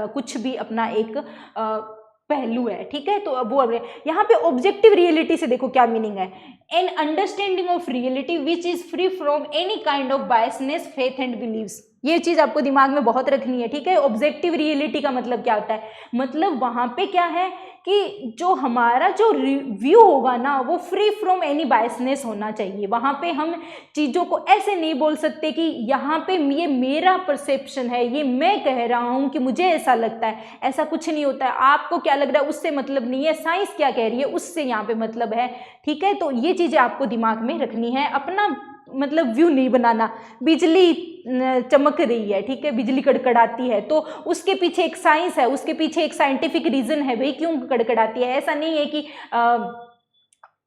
कुछ भी अपना एक पहलू है, ठीक है। तो अब वो यहाँ पे ऑब्जेक्टिव रियलिटी से देखो क्या मीनिंग है, an understanding of reality which is free from any kind of biasness, faith and beliefs. ये चीज आपको दिमाग में बहुत रखनी है, ठीक है। ऑब्जेक्टिव रियलिटी का मतलब क्या होता है, मतलब वहां पे क्या है कि जो हमारा जो व्यू होगा ना वो फ्री फ्रॉम एनी बायसनेस होना चाहिए। वहां पे हम चीज़ों को ऐसे नहीं बोल सकते कि यहाँ पे ये मेरा परसेप्शन है, ये मैं कह रहा हूँ कि मुझे ऐसा लगता है। ऐसा कुछ नहीं होता है। आपको क्या लग रहा है उससे मतलब नहीं है, साइंस क्या कह रही है उससे यहाँ पे मतलब है, ठीक है। तो ये चीज़ें आपको दिमाग में रखनी है। अपना मतलब व्यू नहीं बनाना। बिजली चमक रही है, ठीक है, बिजली कड़कड़ाती है तो उसके पीछे एक साइंस है, उसके पीछे एक साइंटिफिक रीजन है भाई क्यों कड़कड़ाती है। ऐसा नहीं है कि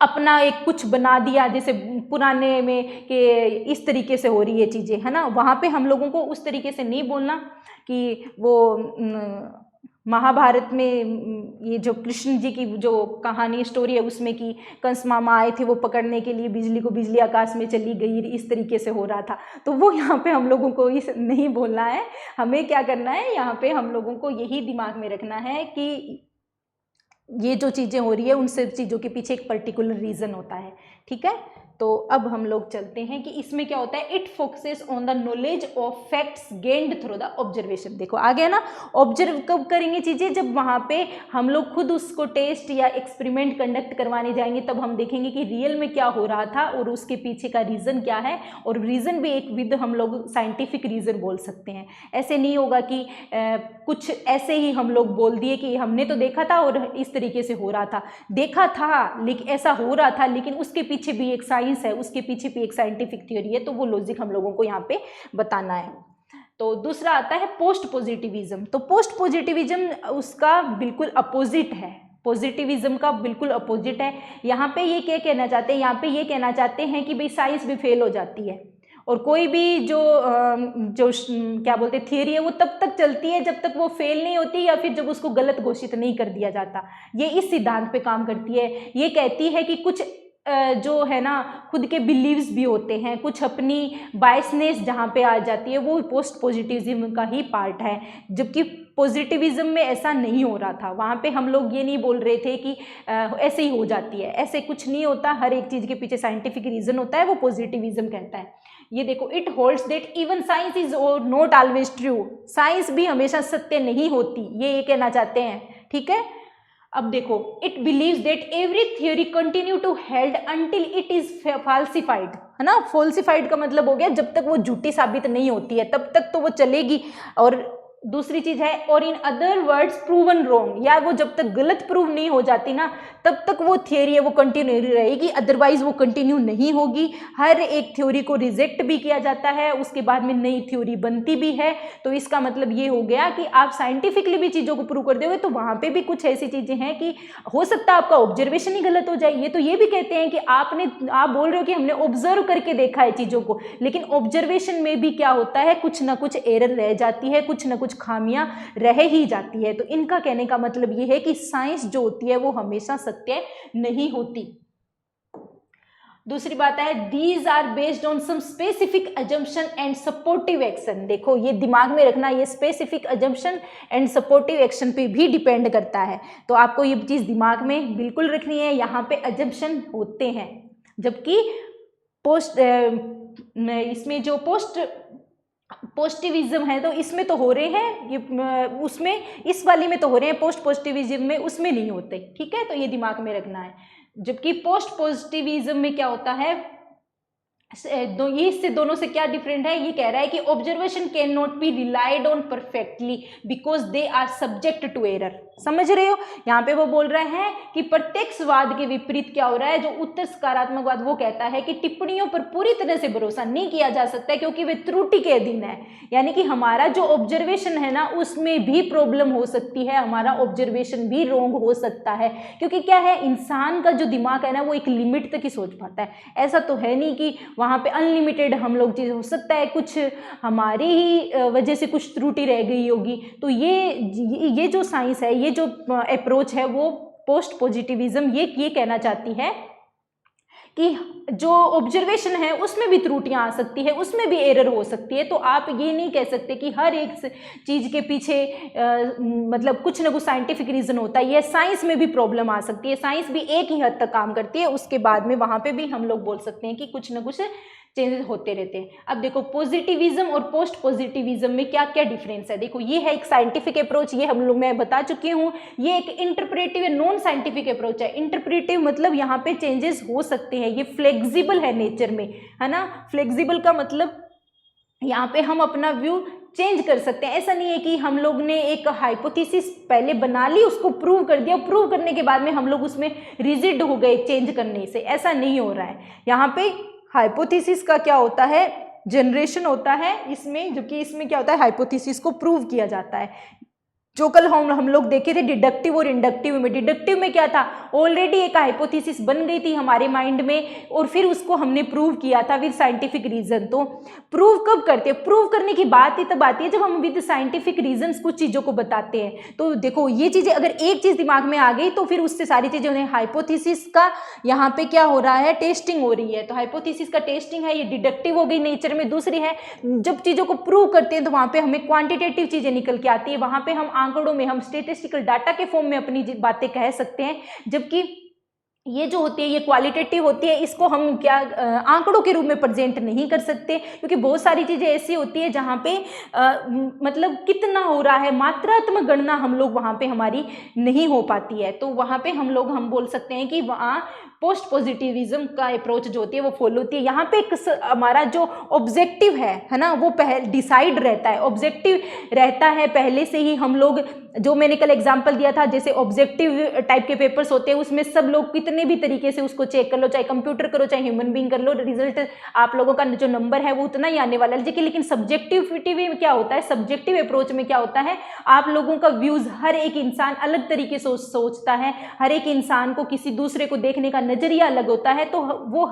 अपना एक कुछ बना दिया जैसे पुराने में कि इस तरीके से हो रही है चीज़ें, है ना। वहाँ पे हम लोगों को उस तरीके से नहीं बोलना कि वो महाभारत में ये जो कृष्ण जी की जो कहानी स्टोरी है उसमें कि कंस मामा आए थे वो पकड़ने के लिए बिजली को, बिजली आकाश में चली गई, इस तरीके से हो रहा था। तो वो यहाँ पे हम लोगों को इस नहीं बोलना है। हमें क्या करना है, यहाँ पे हम लोगों को यही दिमाग में रखना है कि ये जो चीज़ें हो रही है उन सब चीज़ों के पीछे एक पर्टिकुलर रीज़न होता है, ठीक है। तो अब हम लोग चलते हैं कि इसमें क्या होता है, it focuses on the knowledge of facts gained through the observation. देखो आ गया ना, ऑब्जर्व कब करेंगे चीज़ें, जब वहाँ पे हम लोग खुद उसको टेस्ट या एक्सपेरिमेंट कंडक्ट करवाने जाएंगे, तब हम देखेंगे कि रियल में क्या हो रहा था और उसके पीछे का रीज़न क्या है। और रीज़न भी एक विद हम लोग साइंटिफिक रीज़न बोल सकते हैं। ऐसे नहीं होगा कि कुछ ऐसे ही हम लोग बोल दिए कि हमने तो देखा था और इस तरीके से हो रहा था। देखा था लेकिन ऐसा हो रहा था, लेकिन उसके पीछे भी एक साइंस है, उसके पीछे भी एक साइंटिफिक थ्योरी है। तो वो लॉजिक हम लोगों को यहाँ पे बताना है। तो दूसरा आता है पोस्ट पॉजिटिविज्म। तो पोस्ट पॉजिटिविज्म उसका बिल्कुल अपोजिट है, पॉजिटिविज्म का बिल्कुल अपोजिट है। यहाँ पे ये क्या कहना चाहते हैं, यहाँ पे ये कहना चाहते हैं कि भाई साइंस भी फेल हो जाती है और कोई भी जो क्या बोलते हैं थियरी है वो तब तक चलती है जब तक वो फेल नहीं होती या फिर जब उसको गलत घोषित नहीं कर दिया जाता। ये इस सिद्धांत पे काम करती है। ये कहती है कि कुछ जो है ना खुद के बिलीव्स भी होते हैं, कुछ अपनी बायसनेस जहाँ पे आ जाती है वो पोस्ट पॉजिटिविज्म का ही पार्ट है। जबकि पॉजिटिविज्म में ऐसा नहीं हो रहा था। वहाँ पे हम लोग ये नहीं बोल रहे थे कि ऐसे ही हो जाती है, ऐसे कुछ नहीं होता। हर एक चीज़ के पीछे साइंटिफिक रीज़न होता है, वो पॉजिटिविज्म कहता है। ये देखो, it holds that even science is not always true. Science भी हमेशा सत्य नहीं होती, ये कहना चाहते हैं, ठीक है। अब देखो, it believes that every theory continue to held until it is falsified, है ना। फॉल्सिफाइड का मतलब हो गया जब तक वो झूठी साबित नहीं होती है तब तक तो वो चलेगी। और दूसरी चीज है और in other words proven wrong, या वो जब तक गलत प्रूव नहीं हो जाती ना तब तक वो थियोरी है वो कंटिन्यू रहेगी, अदरवाइज वो कंटिन्यू नहीं होगी। हर एक थ्योरी को रिजेक्ट भी किया जाता है, उसके बाद में नई थ्योरी बनती भी है। तो इसका मतलब ये हो गया कि आप साइंटिफिकली भी चीज़ों को प्रूव कर दोगे तो वहाँ पे भी कुछ ऐसी चीज़ें हैं कि हो सकता है आपका ऑब्जर्वेशन ही गलत हो जाए। ये तो ये भी कहते हैं कि आप बोल रहे हो कि हमने ऑब्जर्व करके देखा है चीज़ों को, लेकिन ऑब्जर्वेशन में भी क्या होता है, कुछ ना कुछ एरर रह जाती है, कुछ ना कुछ खामियां रह ही जाती है। तो इनका कहने का मतलब ये है कि साइंस जो होती है वो हमेशा सत्य नहीं होती। दूसरी बात है these are based on some specific assumption and supportive action. देखो ये दिमाग में रखना, ये specific assumption and supportive action पे भी डिपेंड करता है, तो आपको ये चीज दिमाग में बिल्कुल रखनी है। यहाँ पे अजम्पशन होते हैं, जबकि इसमें जो पॉजिटिविज्म है तो इसमें तो हो रहे हैं, ये उसमें इस वाली में तो हो रहे हैं, पोस्ट पॉजिटिविज्म में उसमें नहीं होते। ठीक है, तो ये दिमाग में रखना है। जबकि पोस्ट पॉजिटिविज्म में क्या होता है, ये इससे दोनों से क्या डिफरेंट है, ये कह रहा है कि observation can not be relied on perfectly because they are subject to error. समझ रहे हो, यहाँ पे वो बोल रहे हैं कि प्रत्यक्षवाद के विपरीत क्या हो रहा है, जो उत्तर सकारात्मकवाद वो कहता है कि टिप्पणियों पर पूरी तरह से भरोसा नहीं किया जा सकता है क्योंकि वे त्रुटि के अधीन है। यानी कि हमारा जो ऑब्जर्वेशन है ना उसमें भी प्रॉब्लम हो सकती है, हमारा ऑब्जर्वेशन भी रॉन्ग हो सकता है, क्योंकि क्या है, इंसान का जो दिमाग है ना वो एक लिमिट तक ही सोच पाता है। ऐसा तो है नहीं कि वहाँ पे अनलिमिटेड हम लोग चीज़, हो सकता है कुछ हमारी ही वजह से कुछ त्रुटि रह गई होगी। तो ये जो साइंस है, ये जो अप्रोच है वो पोस्ट पॉजिटिविज्म ये कहना चाहती है कि जो ऑब्जर्वेशन है उसमें भी त्रुटियां आ सकती है, उसमें भी एरर हो सकती है। तो आप ये नहीं कह सकते कि हर एक चीज़ के पीछे मतलब कुछ ना कुछ साइंटिफिक रीज़न होता है। ये साइंस में भी प्रॉब्लम आ सकती है, साइंस भी एक ही हद तक काम करती है, उसके बाद में वहाँ पे भी हम लोग बोल सकते हैं कि कुछ ना कुछ चेंजेस होते रहते हैं। अब देखो पॉजिटिविज्म और पोस्ट पॉजिटिविज्म में क्या क्या डिफरेंस है। देखो ये है एक साइंटिफिक अप्रोच, ये हम लोग मैं बता चुकी हूँ। ये एक इंटरप्रेटिव नॉन साइंटिफिक अप्रोच है। इंटरप्रेटिव मतलब यहाँ पे चेंजेस हो सकते हैं, ये फ्लेक्सिबल है नेचर में, है ना। फ्लेक्सिबल का मतलब यहाँ पे हम अपना व्यू चेंज कर सकते हैं। ऐसा नहीं है कि हम लोग ने एक हाइपोथेसिस पहले बना ली, उसको प्रूव कर दिया, प्रूव करने के बाद में हम लोग उसमें रिजिड हो गए चेंज करने से, ऐसा नहीं हो रहा है। यहाँ पे हाइपोथेसिस का क्या होता है, जनरेशन होता है इसमें, जो कि इसमें क्या होता है, हाइपोथेसिस को प्रूव किया जाता है। जो कल हम लोग देखे थे डिडक्टिव और इंडक्टिव में, डिडक्टिव में क्या था, ऑलरेडी एक हाइपोथेसिस बन गई थी हमारे माइंड में और फिर उसको हमने प्रूव किया था विद साइंटिफिक रीजन। तो प्रूव कब करते हैं, प्रूव करने की बात ही तब आती है जब हम विद साइंटिफिक रीजंस कुछ चीज़ों को बताते हैं। तो देखो ये चीज़ें अगर एक चीज़ दिमाग में आ गई तो फिर उससे सारी चीज़ें होने। हाइपोथेसिस का यहाँ पे क्या हो रहा है, टेस्टिंग हो रही है। तो हाइपोथेसिस का टेस्टिंग है, ये डिडक्टिव हो गई नेचर में। दूसरी है जब चीज़ों को प्रूव करते हैं तो वहाँ पे हमें क्वांटिटेटिव चीज़ें निकल के आती है, वहाँ पे हम आंकड़ों में, हम स्टेटिस्टिकल डाटा के फॉर्म में अपनी बातें कह सकते हैं। जबकि ये जो होती है ये क्वालिटेटिव होती है, इसको हम क्या आंकड़ों के रूप में प्रेजेंट नहीं कर सकते, क्योंकि बहुत सारी चीज़ें ऐसी होती है जहाँ पे मतलब कितना हो रहा है, मात्रात्मक गणना हम लोग वहाँ पे हमारी नहीं हो पाती है। तो वहाँ पे हम बोल सकते हैं कि वहाँ पोस्ट पॉजिटिविज्म का अप्रोच जो होती है वो फॉलो होती है। यहाँ पे हमारा जो ऑब्जेक्टिव है ना, वो डिसाइड रहता है, ऑब्जेक्टिव रहता है पहले से ही। हम लोग जो मैंने कल एग्जांपल दिया था, जैसे ऑब्जेक्टिव टाइप के पेपर्स होते हैं उसमें सब लोग कितने भी तरीके से उसको चेक कर लो, चाहे कंप्यूटर करो चाहे ह्यूमन बीइंग कर लो, रिजल्ट आप लोगों का जो नंबर है वो उतना ही आने वाला है। लेकिन सब्जेक्टिविटी में क्या होता है, सब्जेक्टिव अप्रोच में क्या होता है, आप लोगों का व्यूज, हर एक इंसान अलग तरीके से सोचता है, हर एक इंसान को किसी दूसरे को देखने का नजरिया अलग होता है। तो वो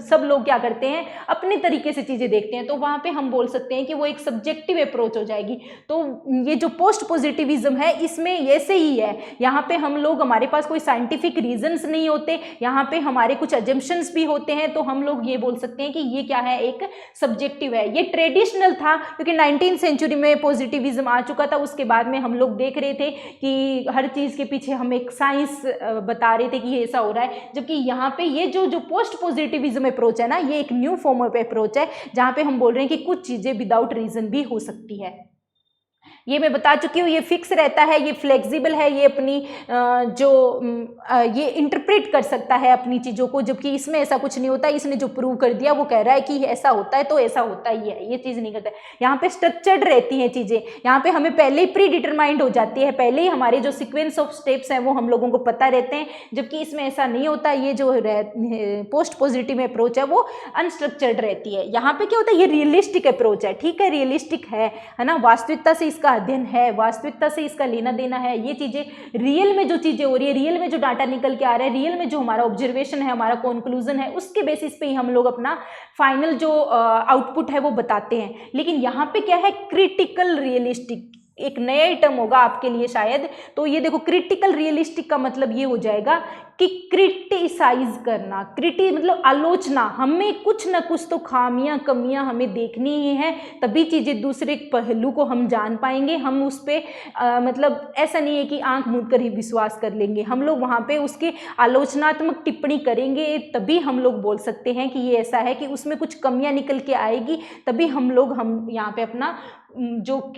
सब लोग क्या करते हैं, अपने तरीके से चीजें देखते हैं। तो वहां पे हम बोल सकते हैं कि वो एक सब्जेक्टिव अप्रोच हो जाएगी। तो ये जो पोस्ट पॉजिटिविज्म है इसमें ऐसे ही है, यहाँ पे हम लोग, हमारे पास कोई साइंटिफिक रीजंस नहीं होते, यहाँ पे हमारे कुछ अजम्पशंस भी होते हैं। तो हम लोग ये बोल सकते हैं कि ये क्या है, एक सब्जेक्टिव है। ये ट्रेडिशनल था क्योंकि 19वीं सेंचुरी में पॉजिटिविज्म आ चुका था, उसके बाद में हम लोग देख रहे थे कि हर चीज के पीछे हम एक साइंस बता रहे थे कि ये ऐसा हो रहा है। जबकि यहाँ पे ये जो पोस्ट पॉजिटिविज्म अप्रोच है ना, ये एक न्यू फॉर्म ऑफ अप्रोच है जहाँ पे हम बोल रहे हैं कि कुछ चीजें विदाउट रीजन भी हो सकती है। ये मैं बता चुकी हूँ, ये फिक्स रहता है, ये फ्लेक्सिबल है, ये अपनी ये इंटरप्रेट कर सकता है अपनी चीज़ों को, जबकि इसमें ऐसा कुछ नहीं होता। इसने जो प्रूव कर दिया वो कह रहा है कि ऐसा होता है तो ऐसा होता ही है, ये चीज़ नहीं करता है। यहाँ पे स्ट्रक्चर्ड रहती हैं चीज़ें, यहाँ पे हमें पहले ही प्री डिटरमाइंड हो जाती है, पहले ही हमारे जो सिक्वेंस ऑफ स्टेप्स हैं वो हम लोगों को पता रहते हैं, जबकि इसमें ऐसा नहीं होता। ये जो पोस्ट पॉजिटिव अप्रोच है वो अनस्ट्रक्चर्ड रहती है। यहाँ पे क्या होता है, ये रियलिस्टिक अप्रोच है, ठीक है, रियलिस्टिक है ना, वास्तविकता से इसका अध्ययन है, वास्तविकता से इसका लेना देना है, ये चीज़ें रियल में जो चीज़ें हो रही है, रियल में जो डाटा निकल के आ रहा है, रियल में जो हमारा ऑब्जर्वेशन है, हमारा कंक्लूजन है, उसके बेसिस पे ही हम लोग अपना फाइनल जो आउटपुट है वो बताते हैं। लेकिन यहाँ पे क्या है, क्रिटिकल रियलिस्टिक, एक नया टर्म होगा आपके लिए शायद। तो ये देखो, क्रिटिकल रियलिस्टिक का मतलब ये हो जाएगा कि क्रिटिसाइज करना, मतलब आलोचना, हमें कुछ ना कुछ तो खामियां कमियां हमें देखनी ही है, तभी चीज़ें दूसरे पहलू को हम जान पाएंगे। हम उस पर मतलब ऐसा नहीं है कि आंख मूंद कर ही विश्वास कर लेंगे, हम लोग वहाँ पे उसके आलोचनात्मक टिप्पणी करेंगे, तभी हम लोग बोल सकते हैं कि ये ऐसा है, कि उसमें कुछ कमियां निकल के आएगी, तभी हम यहाँ पे अपना जो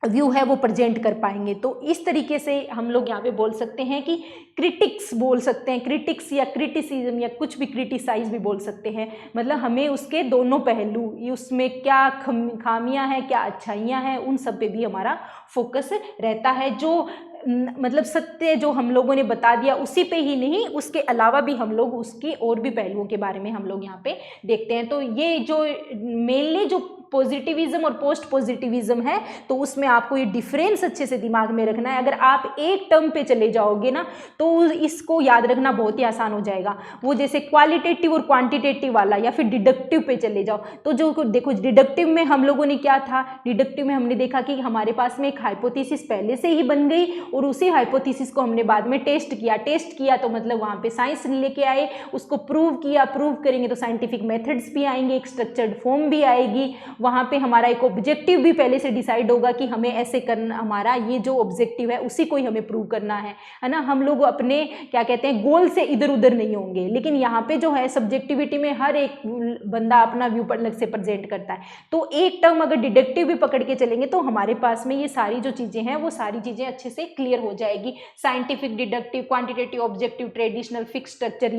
व्यू है वो प्रेजेंट कर पाएंगे। तो इस तरीके से हम लोग यहाँ पे बोल सकते हैं कि क्रिटिक्स बोल सकते हैं, क्रिटिक्स या क्रिटिसिज्म या कुछ भी, क्रिटिसाइज भी बोल सकते हैं। मतलब हमें उसके दोनों पहलू, उसमें क्या खामियां हैं, क्या अच्छाइयां हैं, उन सब पे भी हमारा फोकस रहता है। जो मतलब सत्य जो हम लोगों ने बता दिया उसी पे ही नहीं, उसके अलावा भी हम लोग उसके और भी पहलुओं के बारे में हम लोग यहाँ पे देखते हैं। तो ये जो मेनली जो पॉजिटिविज्म और पोस्ट पॉजिटिविज्म है, तो उसमें आपको ये डिफरेंस अच्छे से दिमाग में रखना है। अगर आप एक टर्म पे चले जाओगे ना, तो इसको याद रखना बहुत ही आसान हो जाएगा। वो जैसे क्वालिटेटिव और क्वांटिटेटिव वाला, या फिर डिडक्टिव पे चले जाओ, तो जो देखो डिडक्टिव में हम लोगों ने क्या था, डिडक्टिव में हमने देखा कि हमारे पास में एक हाइपोथेसिस पहले से ही बन गई, और उसी हाइपोथेसिस को हमने बाद में टेस्ट किया तो मतलब वहाँ पे साइंस लेके आए, उसको प्रूव किया, प्रूव करेंगे तो साइंटिफिक मेथड्स भी आएंगे, एक स्ट्रक्चर्ड फॉर्म भी आएगी, वहाँ पे हमारा एक ऑब्जेक्टिव भी पहले से डिसाइड होगा कि हमें ऐसे करना, हमारा ये जो ऑब्जेक्टिव है उसी को ही हमें प्रूव करना है ना। हम लोग अपने क्या कहते हैं गोल से इधर उधर नहीं होंगे। लेकिन यहाँ पे जो है सब्जेक्टिविटी में हर एक बंदा अपना व्यू पर अलग से प्रेजेंट करता है। तो एक टर्म अगर डिडक्टिव भी पकड़ के चलेंगे तो हमारे पास में ये सारी जो चीज़ें हैं वो सारी चीज़ें अच्छे से क्लियर हो जाएगी। Scientific, deductive, quantitative, objective, traditional, fix, structure,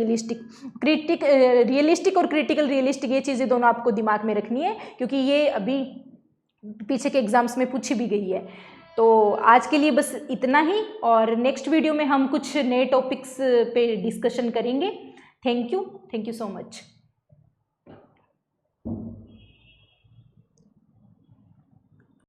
realistic और क्रिटिकल रियलिस्टिक, ये चीज़ें दोनों आपको दिमाग में रखनी है, क्योंकि ये अभी पीछे के एग्जाम्स में पूछी भी गई है। तो आज के लिए बस इतना ही, और नेक्स्ट वीडियो में हम कुछ नए टॉपिक्स पे डिस्कशन करेंगे। Thank you so much.